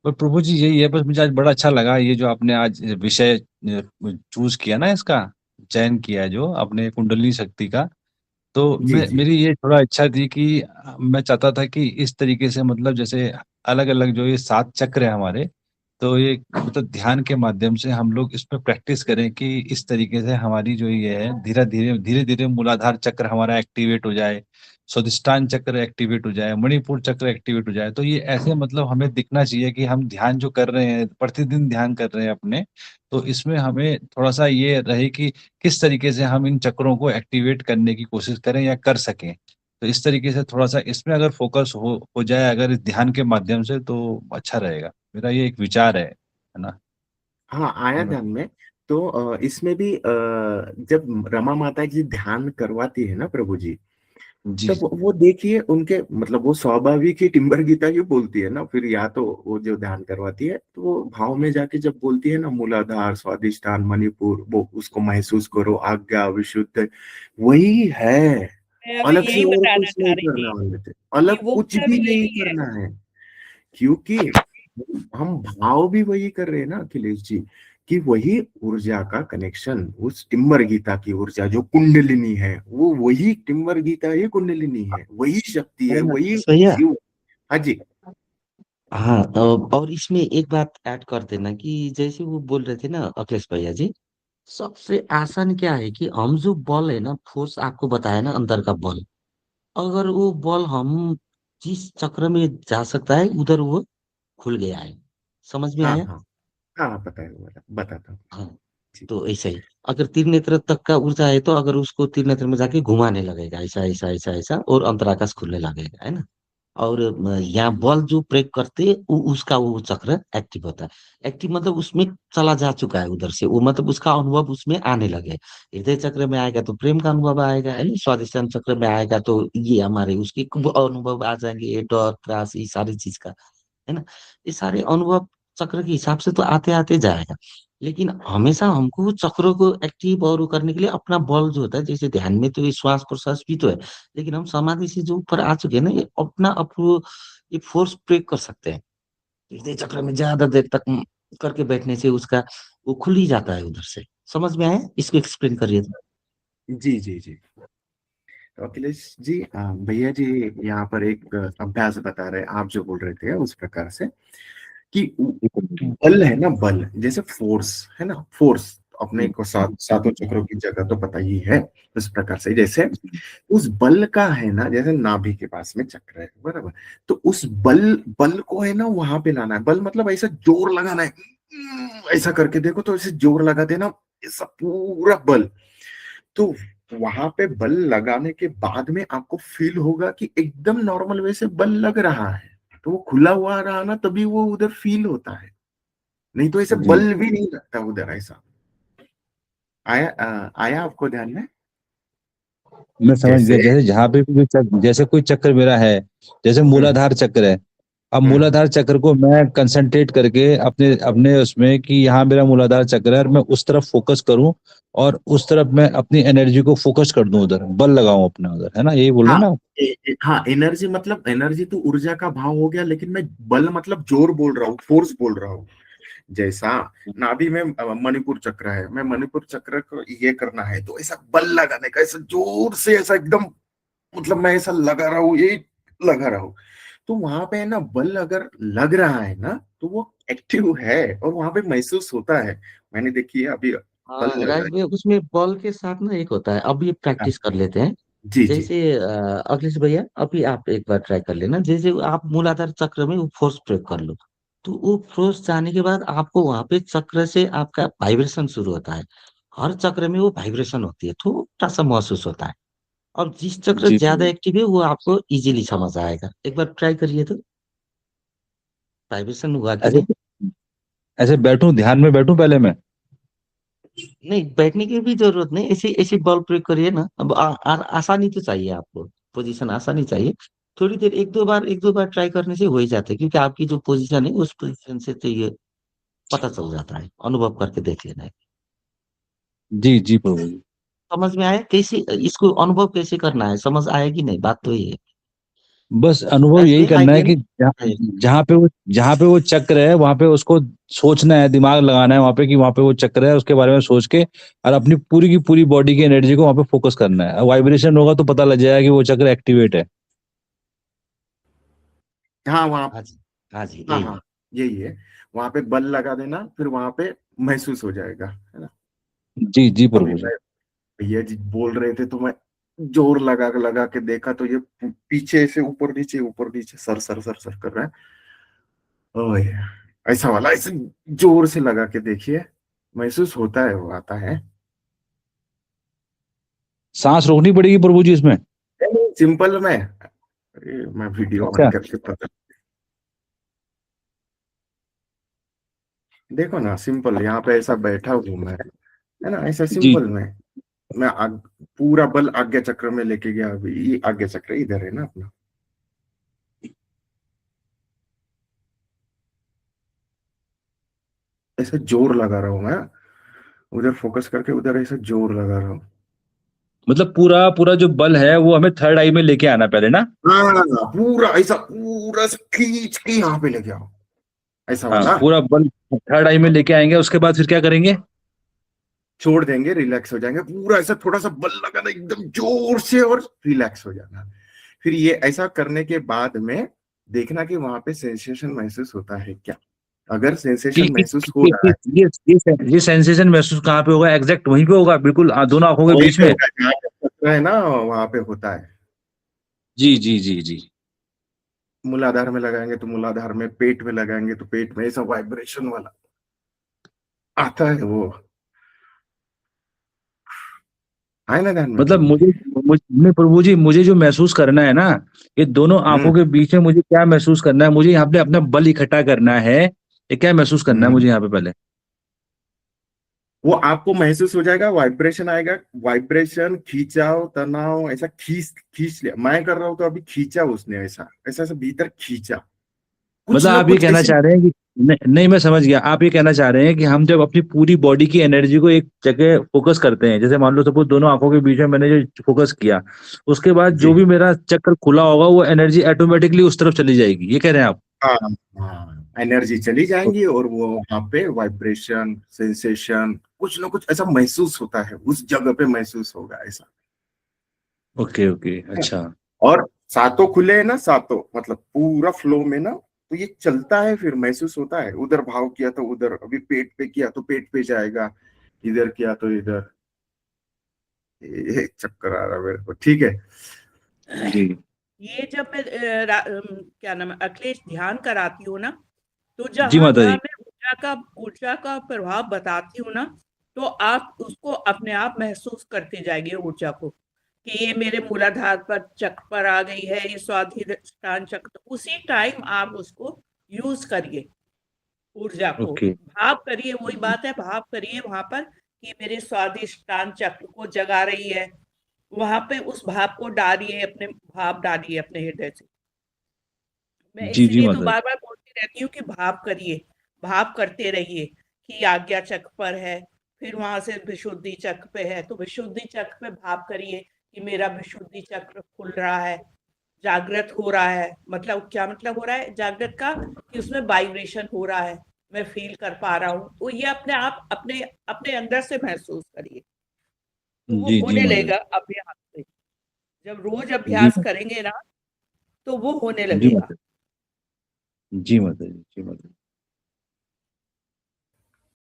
पर प्रभु जी यही है, बस मुझे आज बड़ा अच्छा लगा ये जो आपने आज विषय चूज किया ना इसका, चयन किया है जो आपने कुंडलिनी शक्ति का। तो जी मैं जी। मेरी ये थोड़ा इच्छा थी कि मैं चाहता था कि इस तरीके से मतलब जैसे अलग अलग जो ये 7 चक्र है हमारे, तो ये मतलब ध्यान के माध्यम से हम लोग इस पे प्रैक्टिस करें कि इस तरीके से हमारी जो ये है धीरे धीरे मूलाधार चक्र हमारा एक्टिवेट हो जाए, स्वादिष्टान चक्र एक्टिवेट हो जाए, मणिपुर चक्र एक्टिवेट हो जाए। तो ये ऐसे मतलब हमें दिखना चाहिए कि हम ध्यान जो कर रहे हैं, प्रतिदिन ध्यान कर रहे हैं अपने, तो इसमें हमें थोड़ा-सा ये रहे कि किस तरीके से हम इन चक्रों को एक्टिवेट करने की कोशिश करें या कर सकें। तो इस तरीके से थोड़ा-सा इसमें अगर फ़ोकस हो जाए अगर इस ध्यान के माध्यम से तो अच्छा रहेगा। मेरा ये एक विचार है ना? हाँ, आया जी, ध्यान में। तो इसमें भी जब रमा माता जी ध्यान करवाती है ना प्रभु जी, जी, तब वो देखिए उनके मतलब वो स्वाभाविक ही टिम्बर गीता ही बोलती है ना, फिर या तो वो जो ध्यान करवाती है तो वो भाव में जाके जब बोलती है ना, मूलाधार स्वादिष्ठान मणिपुर, वो उसको महसूस करो, आज्ञा विशुद्ध, वही है। मैं अभी अलग से यही और बताना कुछ चाह नहीं रही करने थी वाले थे, कि अलग वो कुछ सब भी नहीं यही है। करना है। क्योंकि हम भाव भी वही कर रहे हैं ना अखिलेश जी, कि वही ऊर्जा का कनेक्शन, उस टिम्बर गीता की ऊर्जा जो कुंडलिनी है, वो वही टिम्बर गीता ही कुंडलिनी है, वही शक्ति है, वही यस भैया। शिव। हाँ जी। हाँ, और इसमें एक बात ऐड कर देना कि जैसे वो बोल रहे थे ना अखिलेश भैया जी, सबसे आसान क्या है कि हम जो बल है ना, फोर्स आपको बताया ना अंदर का बल, अगर वो बल हम जिस चक्र में जा सकता है उधर वो खुल गया है। समझ में हाँ आया? हाँ हाँ, पता है, बताता हूँ। हाँ। जी तो ऐसा ही, अगर त्रिनेत्र तक का ऊर्जा है तो अगर उसको त्रिनेत्र में जाके घुमाने लगेगा ऐसा ऐसा ऐसा ऐसा, और अंतराकाश खुलने लगेगा, है ना। और यहाँ बल जो प्रयोग करते उसका वो चक्र एक्टिव होता है। एक्टिव मतलब उसमें चला जा चुका है उधर से, वो मतलब उसका अनुभव उसमें आने लगे। हृदय चक्र में आएगा तो प्रेम का अनुभव आएगा, है ना। स्वादिष्टान चक्र में आएगा तो ये हमारे उसके अनुभव आ जाएंगे, ये डर त्रास ये सारी चीज का, है ना। ये सारे अनुभव चक्र के हिसाब से तो आते आते जाएगा। लेकिन हमेशा हमको चक्रों को एक्टिव और वो करने के लिए अपना बल जो होता है, जैसे ध्यान में तो ये श्वास प्रश्वास भी तो है, लेकिन हम समाधि से जो ऊपर आ चुके हैं ना, ये अपना अप्रो ये फोर्स प्रयोग कर सकते हैं। हृदय चक्र में ज्यादा देर तक करके बैठने से उसका वो खुल ही जाता है उधर से। समझ में आया? इसको एक्सप्लेन करिए तो। जी जी जी। तो अखिलेश जी, भैया जी यहाँ पर एक अभ्यास बता रहे हैं, आप जो बोल रहे थे उस प्रकार से, कि बल है ना, बल जैसे फोर्स है ना, फोर्स अपने को सातों चक्रों की जगह तो पता ही है। उस प्रकार से जैसे उस बल का है ना, जैसे नाभि के पास में चक्र है, बराबर। तो उस बल बल को है ना वहां पे लाना है। बल मतलब ऐसा जोर लगाना है, ऐसा करके देखो तो ऐसे जोर लगा देना, ऐसा पूरा बल। तो वहां पे बल लगाने के बाद में आपको फील होगा कि एकदम नॉर्मल वे से बल लग रहा है। तो वो खुला हुआ रहा ना, तभी वो उधर फील होता है, नहीं तो ऐसे जी। बल भी नहीं लगता उधर ऐसा। आया आया आपको ध्यान में? मैं समझ गया, जैसे जैसे जहाँ पे भी जैसे कोई चक्र मेरा है, जैसे हम्म मूलाधार चक्र है। अब हम्म मूलाधार चक्र को मैं कंसंट्रेट करके अपने अपने उसमें कि यहाँ मेरा मूलाधार चक्र है और मैं उस तरफ फोकस करूं, और उस तरफ मैं अपनी एनर्जी को फोकस कर दूं, उधर बल लगाऊं अपना उधर, है ना, यही बोल रहे हाँ हैं ना आप? हाँ, एनर्जी मतलब एनर्जी तो ऊर्जा का भाव हो गया, लेकिन मैं बल मतलब जोर बोल रहा हूँ, फोर्स बोल रहा हूँ। जैसा नाभि में मणिपुर चक्र है, मैं मणिपुर चक्र को ये करना है तो ऐसा बल लगाने का, ऐसा जोर से, ऐसा एकदम, मतलब मैं ऐसा लगा रहा हूँ, ये लगा रहा हूँ। तो वहां पे है ना, बल अगर लग रहा है ना तो वो एक्टिव है और वहां पे महसूस होता है। मैंने देखिए अभी बल हाँ लगा राज भैया, उसमें बॉल के साथ ना एक होता है, अब ये है। प्रैक्टिस कर लेते हैं। जी जी। जैसे अखिलेश भैया अभी आप एक बार ट्राई कर लेना, जैसे आप मूलाधार चक्र में वो फोर्स प्रयोग कर लो, तो वो फोर्स जाने के बाद आपको वहां पे चक्र से आपका वाइब्रेशन शुरू होता है। हर चक्र में वो वाइब्रेशन होती है, थोड़ा सा महसूस होता है। और जिस चक्र जी ज्यादा एक्टिव है वो आपको इजीली समझ आएगा, एक बार ट्राई करिए तो। वाइब्रेशन हुआ कि ऐसे नहीं? ऐसे बैठूं, ध्यान में बैठूं पहले मैं? नहीं, बैठने की भी जरूरत नहीं, ऐसे ऐसे बल प्रयोग करिए ना। अब आसानी तो चाहिए आपको, पोजीशन आसानी चाहिए। थोड़ी देर एक दो बार ट्राई करने से हो ही जाता है, क्योंकि आपकी जो पोजीशन है उस पोजीशन से तो ये पता चल जाता है, अनुभव करके देख लेना है। जी जी प्रभु जी। समझ में आया कैसे इसको अनुभव कैसे करना है? समझ आया कि नहीं? बात तो ये है। बस अनुभव यही करना है कि जहाँ पे वो चक्र है वहां पे उसको सोचना है, दिमाग लगाना है वहां पे कि वहां पे वो चक्र है, उसके बारे में सोच के और अपनी पूरी की पूरी बॉडी की एनर्जी को वहां पे फोकस करना है। वाइब्रेशन होगा तो पता लग जाएगा कि वो चक्र एक्टिवेट है। हाँ वहाँ, हाँ जी, हाँ जी, हाँ यही हाँ है। यही है। वहां पे बल लगा देना, फिर वहां पे महसूस हो जाएगा, है ना। जी जी अभी प्रभु जी। मैं, भैया जी बोल रहे थे तो मैं जोर लगा लगा के देखा तो ये पीछे से ऊपर नीचे सर सर सर सर कर रहा है। ओए, ऐसा वाला ऐसे जोर से लगा के देखिए, महसूस होता है, वो आता है। सांस रोकनी पड़ेगी प्रभु जी इसमें? सिंपल में, अरे मैं वीडियो ऑन अच्छा। करके पता, देखो ना सिंपल, यहाँ पे ऐसा बैठा हूँ मैं, है ना, ऐसा जी। सिंपल में मैं पूरा बल आज्ञा चक्र में लेके गया। अभी ये आज्ञा चक्र इधर है ना अपना, ऐसा जोर लगा रहा हूँ मैं, उधर फोकस करके उधर ऐसा जोर लगा रहा हूँ। मतलब पूरा पूरा जो बल है वो हमें थर्ड आई में लेके आना पहले ना? हाँ पूरा ऐसा, पूरा से खींच के यहाँ पे लेके आओ, ऐसा हाँ, वाला। पूरा बल थर्ड आई में लेके आएंगे, उसके बाद फिर क्या करेंगे? छोड़ देंगे, रिलैक्स हो जाएंगे, पूरा ऐसा थोड़ा सा बल लगाना एकदम जोर से और रिलैक्स हो जाना। फिर ये ऐसा करने के बाद में देखना कि वहां पे सेंसेशन महसूस होता है क्या। अगर कि, सेंसेशन कि, महसूस हो कि, रहा कि है, ये सेंसेशन महसूस कहाँ पे होगा? एग्जैक्ट वहीं पे होगा, बिल्कुल दोनों आंखों के वहीं बीच पे में? होगा जहाँ पे खतरा है ना, वहां पे होता है। जी जी जी जी। मूलाधार में लगाएंगे तो मूलाधार में, पेट में लगाएंगे तो पेट में, ऐसा वाइब्रेशन वाला आता है वो, है ना ध्यान में मतलब प्रभु जी। मुझे प्रभु जी, मुझे जो महसूस करना है ना, ये दोनों आंखों हम्म के बीच में मुझे क्या महसूस करना है? मुझे यहाँ पे अपना बल इकट्ठा करना है, ये क्या महसूस करना है हम्म मुझे यहाँ पे पहले? वो आपको महसूस हो जाएगा, वाइब्रेशन आएगा, वाइब्रेशन, खींचाव, तनाव, ऐसा खींच खींच लिया मैं कर रहा हूं तो अभी खींचा उसने, ऐसा ऐसा ऐसा भीतर खींचा, कुछ मतलब ना आप ये कुछ कहना ऐसे। चाह रहे हैं कि नहीं, नहीं मैं समझ गया, आप ये कहना चाह रहे हैं कि हम जब अपनी पूरी बॉडी की एनर्जी को एक जगह फोकस करते हैं, जैसे मान लो सपोज दोनों आंखों के बीच में मैंने जो फोकस किया, उसके बाद जो जी भी मेरा चक्र खुला होगा वो एनर्जी ऑटोमेटिकली उस तरफ चली जाएगी, ये कह रहे हैं आप? हाँ हाँ, एनर्जी चली जाएंगी और वो वहां पे वाइब्रेशन, सेंसेशन, कुछ ना कुछ ऐसा महसूस होता है, उस जगह पे महसूस होगा ऐसा। ओके ओके, अच्छा। और सातों खुले है ना, सातों मतलब पूरा फ्लो में ना, तो ये चलता है, फिर महसूस होता है। उधर भाव किया तो उधर, अभी पेट पे किया तो पेट पे जाएगा, इधर किया तो इधर। ये चक्कर आ रहा है मेरे को, ठीक है। जी ये जब मैं क्या नाम है, अखिलेश, ध्यान कराती हूँ ना, तो जी जहाँ माता जहाँ जी। मैं ऊर्जा का प्रभाव बताती हूँ ना, तो आप उसको अपने आप महसूस करते जाएंगे ऊर्जा को, कि ये मेरे मूलाधार पर चक्र पर आ गई है, ये स्वाधिष्ठान चक्र। तो उसी टाइम आप उसको यूज करिए, ऊर्जा को ओके। भाव करिए। वही बात है, भाव करिए वहां पर कि मेरे स्वाधिष्ठान चक्र को जगा रही है। वहां पे उस भाव को डालिए, अपने भाव डालिए अपने हृदय से। मैं जी जी इसलिए तो माता जी। बार बार बोलती रहती हूँ कि भाव करिए, भाव करते रहिए कि आज्ञा चक्र पर है, फिर वहां से विशुद्धि चक्र पे है, तो विशुद्धि चक्र पे भाव करिए कि मेरा विशुद्धि चक्र खुल रहा है, जागृत हो रहा है। मतलब क्या मतलब हो रहा है जागृत का? कि उसमें वाइब्रेशन हो रहा है, मैं फील कर पा रहा हूँ। तो ये अपने आप अपने अपने अंदर से महसूस करिए, तो वो जी जी होने माता लगेगा अभ्यास से। जब रोज जी। जी अभ्यास करेंगे ना, तो वो होने जी लगेगा। माता जी। जी माता जी। जी माता जी।